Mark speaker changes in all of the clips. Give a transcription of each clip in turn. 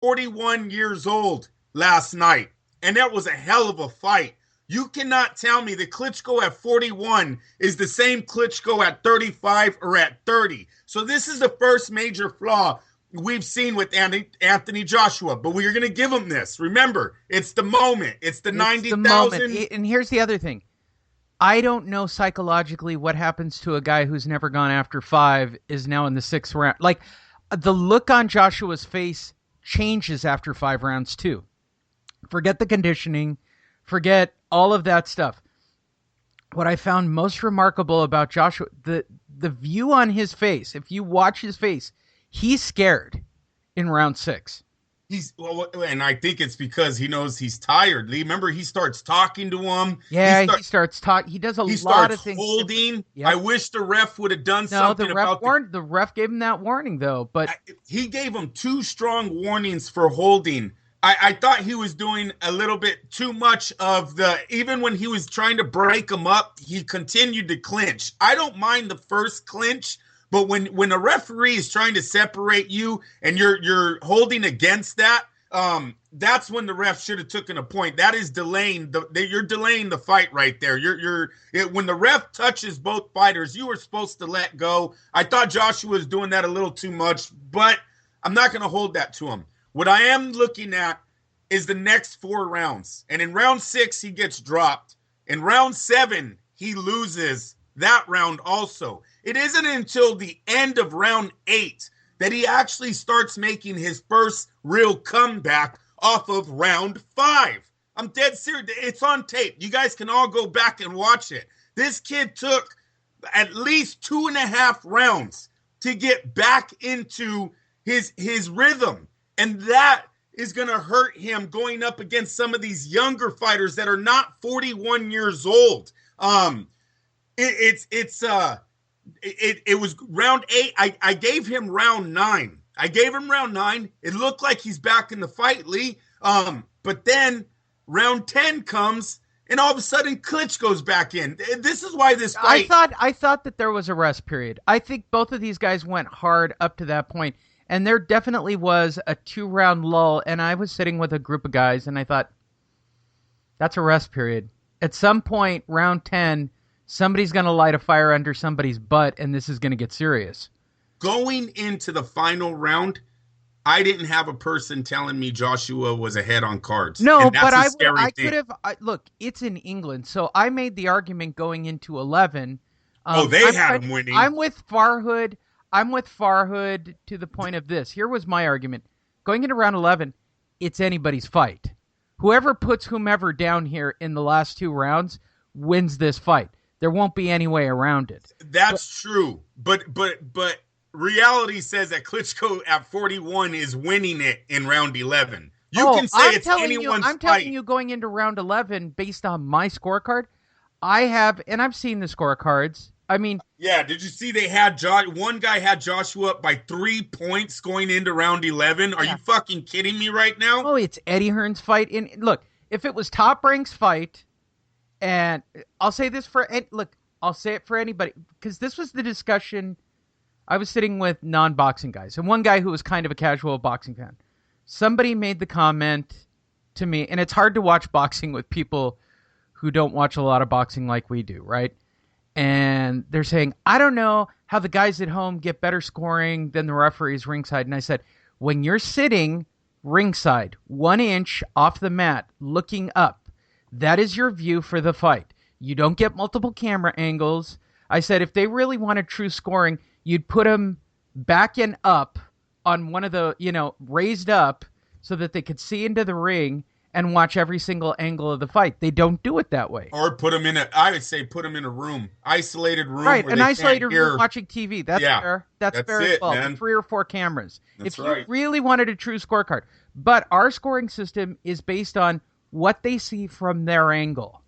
Speaker 1: 41 years old last night, and that was a hell of a fight. You cannot tell me that Klitschko at 41 is the same Klitschko at 35 or at 30. So this is the first major flaw we've seen with Anthony Joshua, but we're going to give him this. Remember, it's the moment. It's the 90,000.
Speaker 2: And here's the other thing. I don't know psychologically what happens to a guy who's never gone after 5 is now in the 6th round. Like, the look on Joshua's face changes after 5 rounds too. Forget the conditioning. Forget all of that stuff. What I found most remarkable about Joshua, the view on his face, if you watch his face, he's scared in round 6.
Speaker 1: And I think it's because he knows he's tired. Remember, he starts talking to him.
Speaker 2: Yeah, he starts talking. He does a lot of things.
Speaker 1: Holding. Yep. I wish the ref would have done something about
Speaker 2: the ref gave him that warning, though. But
Speaker 1: he gave him 2 strong warnings for holding. I thought he was doing a little bit too much of even when he was trying to break him up, he continued to clinch. I don't mind the first clinch, but when a referee is trying to separate you and you're holding against that, that's when the ref should have taken a point. That is delaying you're delaying the fight right there. When the ref touches both fighters, you were supposed to let go. I thought Joshua was doing that a little too much, but I'm not going to hold that to him. What I am looking at is the next 4 rounds. And in round 6, he gets dropped. In round 7, he loses that round also. It isn't until the end of round 8 that he actually starts making his first real comeback off of round 5. I'm dead serious. It's on tape. You guys can all go back and watch it. This kid took at least 2.5 rounds to get back into his rhythm. And that is going to hurt him going up against some of these younger fighters that are not 41 years old. It was round 8. I gave him round 9. It looked like he's back in the fight, Lee. But then round 10 comes, and all of a sudden Klitschko's back in. This is why this fight.
Speaker 2: I thought that there was a rest period. I think both of these guys went hard up to that point. And there definitely was a 2-round lull, and I was sitting with a group of guys, and I thought, that's a rest period. At some point, round 10, somebody's going to light a fire under somebody's butt, and this is going to get serious.
Speaker 1: Going into the final round, I didn't have a person telling me Joshua was ahead on cards.
Speaker 2: No, but I could have. Look, it's in England, so I made the argument going into 11.
Speaker 1: They had him winning.
Speaker 2: I'm with Farhood to the point of this. Here was my argument. Going into round 11, it's anybody's fight. Whoever puts whomever down here in the last 2 rounds wins this fight. There won't be any way around it.
Speaker 1: That's true. But reality says that Klitschko at 41 is winning it in round 11. You can say it's anyone's fight.
Speaker 2: I'm telling you, going into round 11, based on my scorecard, I've seen the scorecards. I mean,
Speaker 1: yeah. Did you see they had one guy had Joshua up by 3 points going into round 11? Are you fucking kidding me right now?
Speaker 2: Oh, it's Eddie Hearn's fight. Look, if it was Top Rank's fight, and I'll say this I'll say it for anybody, because this was the discussion. I was sitting with non-boxing guys, and one guy who was kind of a casual boxing fan. Somebody made the comment to me, and it's hard to watch boxing with people who don't watch a lot of boxing like we do, right? And they're saying, I don't know how the guys at home get better scoring than the referees ringside. And I said, when you're sitting ringside, 1 inch off the mat, looking up, that is your view for the fight. You don't get multiple camera angles. I said, if they really wanted true scoring, you'd put them back and up on one of the, raised up so that they could see into the ring and watch every single angle of the fight. They don't do it that way.
Speaker 1: Or put them in a room, isolated room.
Speaker 2: Right, an isolated room watching TV. That's fair. That's fair as well.
Speaker 1: Man.
Speaker 2: 3 or 4 cameras.
Speaker 1: That's
Speaker 2: if you really wanted a true scorecard. But our scoring system is based on what they see from their angle.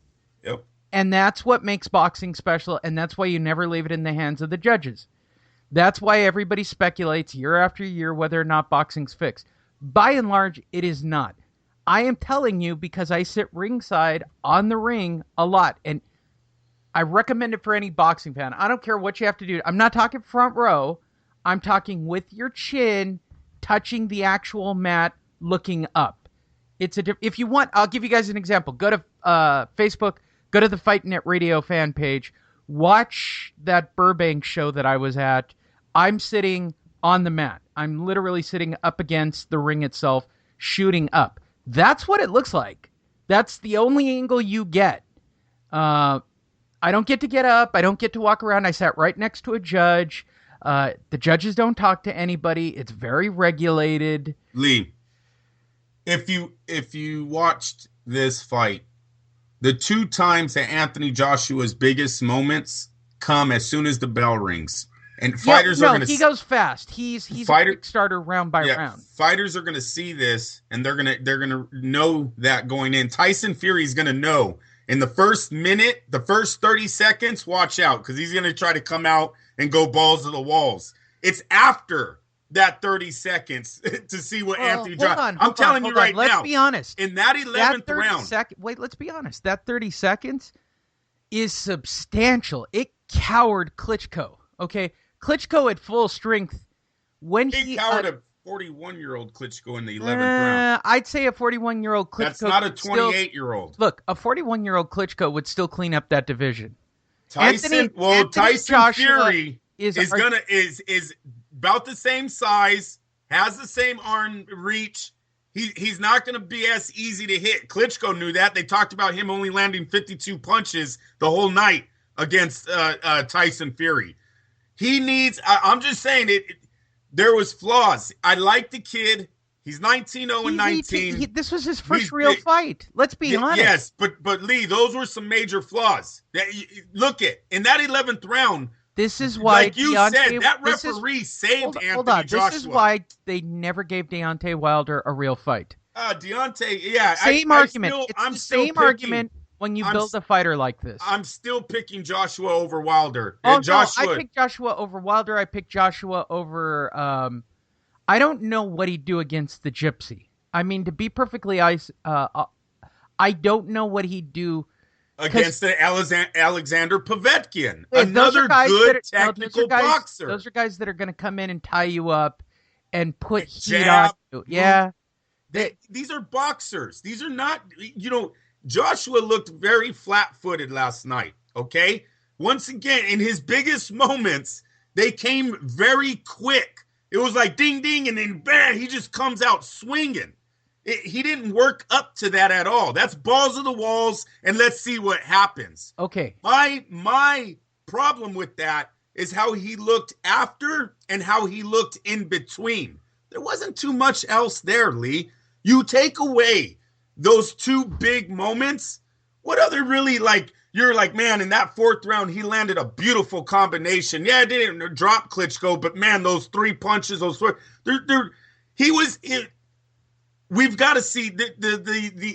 Speaker 1: Yep.
Speaker 2: And that's what makes boxing special, and that's why you never leave it in the hands of the judges. That's why everybody speculates year after year whether or not boxing's fixed. By and large, it is not. I am telling you because I sit ringside on the ring a lot, and I recommend it for any boxing fan. I don't care what you have to do. I'm not talking front row. I'm talking with your chin touching the actual mat looking up. If you want, I'll give you guys an example. Go to Facebook, go to the Fight Net Radio fan page, watch that Burbank show that I was at. I'm sitting on the mat. I'm literally sitting up against the ring itself, shooting up. That's what it looks like. That's the only angle you get. I don't get to get up. I don't get to walk around. I sat right next to a judge. The judges don't talk to anybody. It's very regulated.
Speaker 1: Lee, if you watched this fight, the 2 times that Anthony Joshua's biggest moments come as soon as the bell rings. And fighters are going to...
Speaker 2: he goes fast. He's a quick starter round by round.
Speaker 1: Fighters are going to see this, and they're going to know that going in. Tyson Fury's going to know. In the first minute, the first 30 seconds, watch out, because he's going to try to come out and go balls to the walls. It's after that 30 seconds to see what Anthony Joshua... I'm telling you right now.
Speaker 2: Let's be honest.
Speaker 1: In that 11th round...
Speaker 2: let's be honest. That 30 seconds is substantial. It cowered Klitschko, okay? Klitschko at full strength. When he
Speaker 1: cowered a 41-year-old Klitschko in the 11th round.
Speaker 2: I'd say a 41-year-old Klitschko.
Speaker 1: That's not a 28-year-old.
Speaker 2: Look, a 41-year-old Klitschko would still clean up that division.
Speaker 1: Tyson Fury is about the same size, has the same arm reach. He's not going to be as easy to hit. Klitschko knew that. They talked about him only landing 52 punches the whole night against Tyson Fury. He needs. I'm just saying it. There was flaws. I like the kid. He's 19-0-19.
Speaker 2: This was his first real fight. Let's be honest.
Speaker 1: Yes, but Lee, those were some major flaws. Look in that 11th round.
Speaker 2: This is why,
Speaker 1: like you said, that referee saved Anthony Joshua.
Speaker 2: This is why they never gave Deontay Wilder a real fight.
Speaker 1: Deontay, yeah.
Speaker 2: Same argument. It's the same argument when you build a fighter like this.
Speaker 1: I'm still picking Joshua over Wilder.
Speaker 2: I picked Joshua over Wilder. I picked Joshua over... I don't know what he'd do against the Gypsy. I mean, to be perfectly honest, I don't know what he'd do
Speaker 1: against the Alexander Povetkin, another good technical boxer.
Speaker 2: Those are guys that are going to come in and tie you up and put heat on you. Yeah.
Speaker 1: These are boxers. These are not, Joshua looked very flat-footed last night, okay? Once again, in his biggest moments, they came very quick. It was like ding, ding, and then bang, he just comes out swinging. He didn't work up to that at all. That's balls to the walls, and let's see what happens.
Speaker 2: Okay.
Speaker 1: My problem with that is how he looked after and how he looked in between. There wasn't too much else there, Lee. You take away those 2 big moments, what other really, you're like, man, in that 4th round, he landed a beautiful combination. Yeah, it didn't drop Klitschko, but man, those 3 punches, we've got to see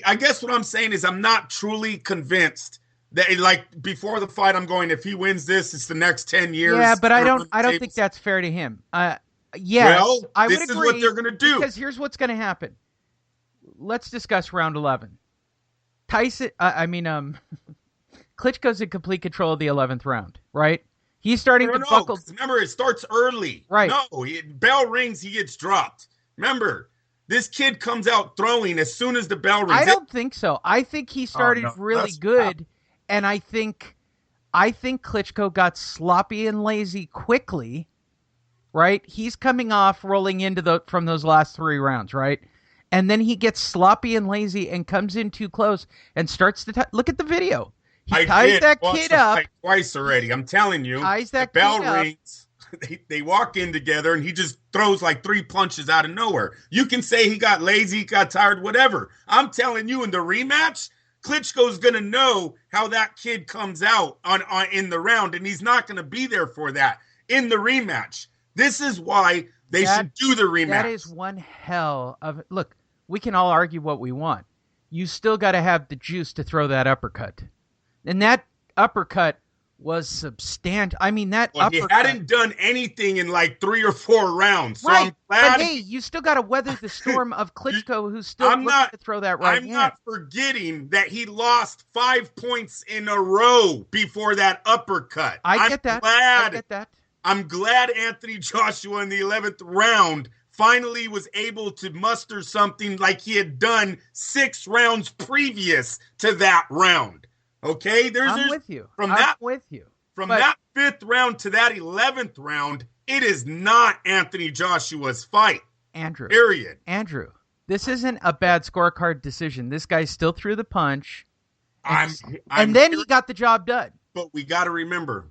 Speaker 1: I guess what I'm saying is I'm not truly convinced that, before the fight, I'm going, if he wins this, it's the next 10 years.
Speaker 2: Yeah, but I don't think that's fair to him. I would agree.
Speaker 1: This is what they're going to do.
Speaker 2: Because here's what's going to happen. Let's discuss round 11. Klitschko's in complete control of the 11th round, right? He's starting to buckle.
Speaker 1: Remember, it starts early.
Speaker 2: Right.
Speaker 1: No, bell rings, he gets dropped. Remember, this kid comes out throwing as soon as the bell rings.
Speaker 2: I don't think so. I think he started really good, and I think Klitschko got sloppy and lazy quickly, right? He's coming off rolling into from those last 3 rounds, right? And then he gets sloppy and lazy and comes in too close and starts to look at the video. He ties that kid up
Speaker 1: twice already. I'm telling you.
Speaker 2: Ties that
Speaker 1: the bell rings. They walk in together, and he just throws 3 punches out of nowhere. You can say he got lazy, got tired, whatever. I'm telling you, in the rematch, Klitschko's going to know how that kid comes out in the round, and he's not going to be there for that in the rematch. This is why they should do the rematch.
Speaker 2: That is one hell of... Look, we can all argue what we want. You still got to have the juice to throw that uppercut. And that uppercut was substantial. I mean, uppercut...
Speaker 1: He hadn't done anything in 3 or 4 rounds. So
Speaker 2: right,
Speaker 1: I'm glad...
Speaker 2: but hey, you still got to weather the storm of Klitschko, who's still looking to throw that right hand.
Speaker 1: I'm not forgetting that he lost 5 points in a row before that uppercut.
Speaker 2: I get that.
Speaker 1: I'm glad Anthony Joshua in the 11th round finally was able to muster something like he had done 6 rounds previous to that round. Okay?
Speaker 2: I'm with you.
Speaker 1: From
Speaker 2: But
Speaker 1: that 5th round to that 11th round, it is not Anthony Joshua's fight.
Speaker 2: Andrew.
Speaker 1: Period.
Speaker 2: Andrew, this isn't a bad scorecard decision. This guy still threw the punch. And then he got the job done.
Speaker 1: But we got to remember,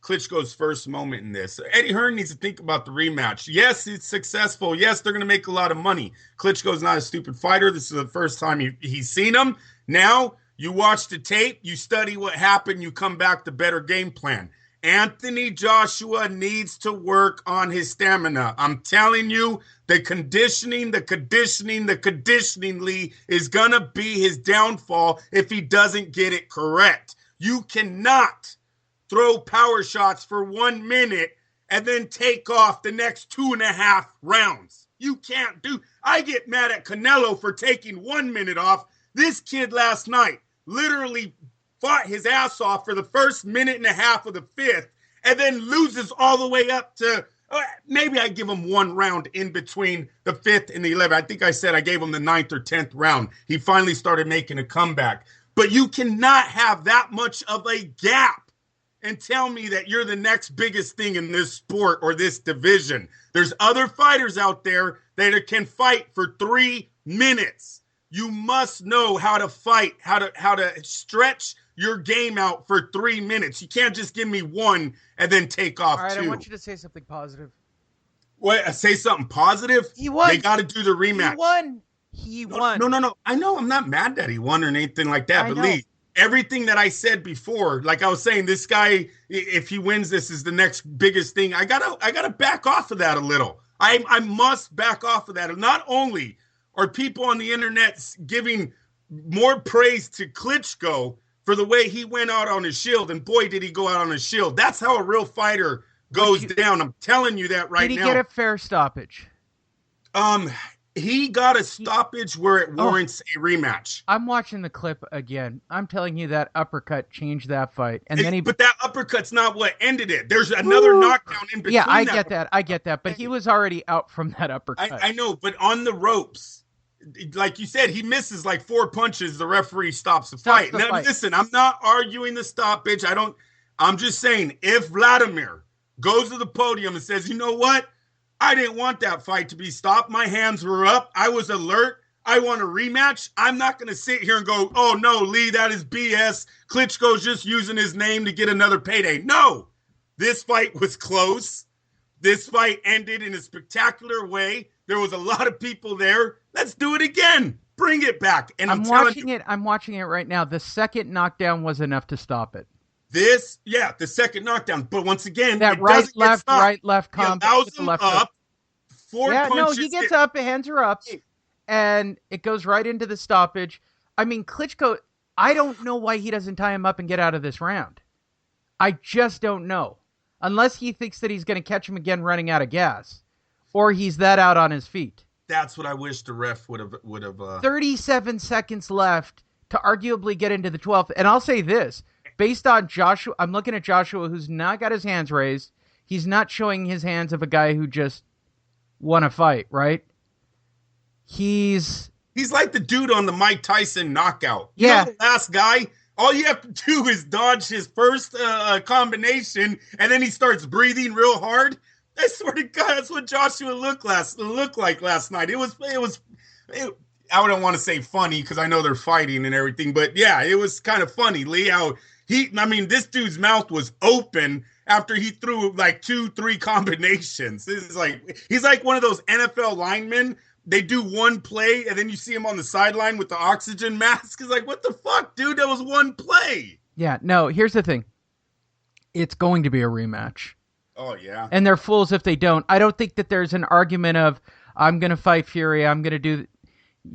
Speaker 1: Klitschko's first moment in this. Eddie Hearn needs to think about the rematch. Yes, it's successful. Yes, they're going to make a lot of money. Klitschko's not a stupid fighter. This is the first time he's seen him. Now, you watch the tape, you study what happened, you come back to better game plan. Anthony Joshua needs to work on his stamina. I'm telling you, the conditioning, Lee, is going to be his downfall if he doesn't get it correct. You cannot throw power shots for 1 minute and then take off the next 2.5 rounds. You can't do. I get mad at Canelo for taking 1 minute off. This kid last night literally fought his ass off for the first 1.5 minutes of the 5th and then loses all the way up to maybe I give him 1 round in between the 5th and the 11th. I think I said I gave him the 9th or 10th round. He finally started making a comeback. But you cannot have that much of a gap and tell me that you're the next biggest thing in this sport or this division. There's other fighters out there that can fight for 3 minutes. You must know how to fight, how to stretch your game out for 3 minutes. You can't just give me 1 and then take off 2.
Speaker 2: All right, I want you to say something positive.
Speaker 1: What? Say something positive?
Speaker 2: He won.
Speaker 1: They got to do the rematch.
Speaker 2: He won.
Speaker 1: No. I know I'm not mad that he won or anything like that. But Lee, everything that I said before, like I was saying, this guy, if he wins, this is the next biggest thing. I gotta back off of that a little. I must back off of that. Not only are people on the internet giving more praise to Klitschko for the way he went out on his shield, and boy, did he go out on his shield. That's how a real fighter goes down. I'm telling you that right now.
Speaker 2: Did he get a fair stoppage?
Speaker 1: He got a stoppage where it warrants a rematch.
Speaker 2: I'm watching the clip again. I'm telling you that uppercut changed that fight.
Speaker 1: But that uppercut's not what ended it. There's another knockdown in between.
Speaker 2: Yeah, I get that. But he was already out from that uppercut.
Speaker 1: I know, but on the ropes, like you said, he misses like 4 punches. The referee stops the fight. Now, listen, I'm not arguing the stoppage. I'm just saying, if Wladimir goes to the podium and says, you know what? I didn't want that fight to be stopped. My hands were up. I was alert. I want a rematch. I'm not going to sit here and go, oh, no, Lee, that is BS. Klitschko's just using his name to get another payday. No, this fight was close. This fight ended in a spectacular way. There was a lot of people there. Let's do it again. Bring it back. And I'm watching
Speaker 2: it right now. The second knockdown was enough to stop it.
Speaker 1: The second knockdown. But once again,
Speaker 2: that right, left combo.
Speaker 1: He allows him up. 4 punches.
Speaker 2: No, he gets up, hands are up, and it goes right into the stoppage. I mean, Klitschko, I don't know why he doesn't tie him up and get out of this round. I just don't know. Unless he thinks that he's going to catch him again running out of gas. Or he's that out on his feet.
Speaker 1: That's what I wish the ref would have.
Speaker 2: 37 seconds left to arguably get into the 12th. And I'll say this. Based on Joshua, I'm looking at Joshua, who's not got his hands raised. He's not showing his hands of a guy who just won a fight, right? He's
Speaker 1: like the dude on the Mike Tyson knockout.
Speaker 2: Yeah.
Speaker 1: The last guy, all you have to do is dodge his first combination, and then he starts breathing real hard. I swear to God, that's what Joshua looked like last night. It was I don't want to say funny because I know they're fighting and everything, but yeah, it was kind of funny, Lee, how this dude's mouth was open after he threw like 2-3 combinations. He's like one of those NFL linemen. They do one play and then you see him on the sideline with the oxygen mask. It's like, what the fuck, dude? That was one play.
Speaker 2: Yeah, no, here's the thing. It's going to be a rematch.
Speaker 1: Oh, yeah.
Speaker 2: And they're fools if they don't. I don't think that there's an argument of, I'm going to fight Fury, I'm going to do...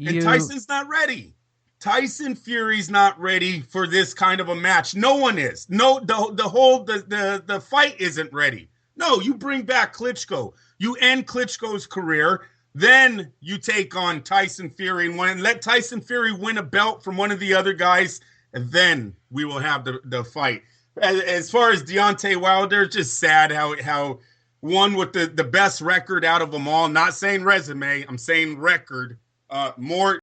Speaker 1: And Tyson's not ready. Tyson Fury's not ready for this kind of a match. No one is. No, the fight isn't ready. No, you bring back Klitschko. You end Klitschko's career. Then you take on Tyson Fury and let Tyson Fury win a belt from one of the other guys, and then we will have the fight. As far as Deontay Wilder, just sad how one with the best record out of them all. Not saying resume, I'm saying record. More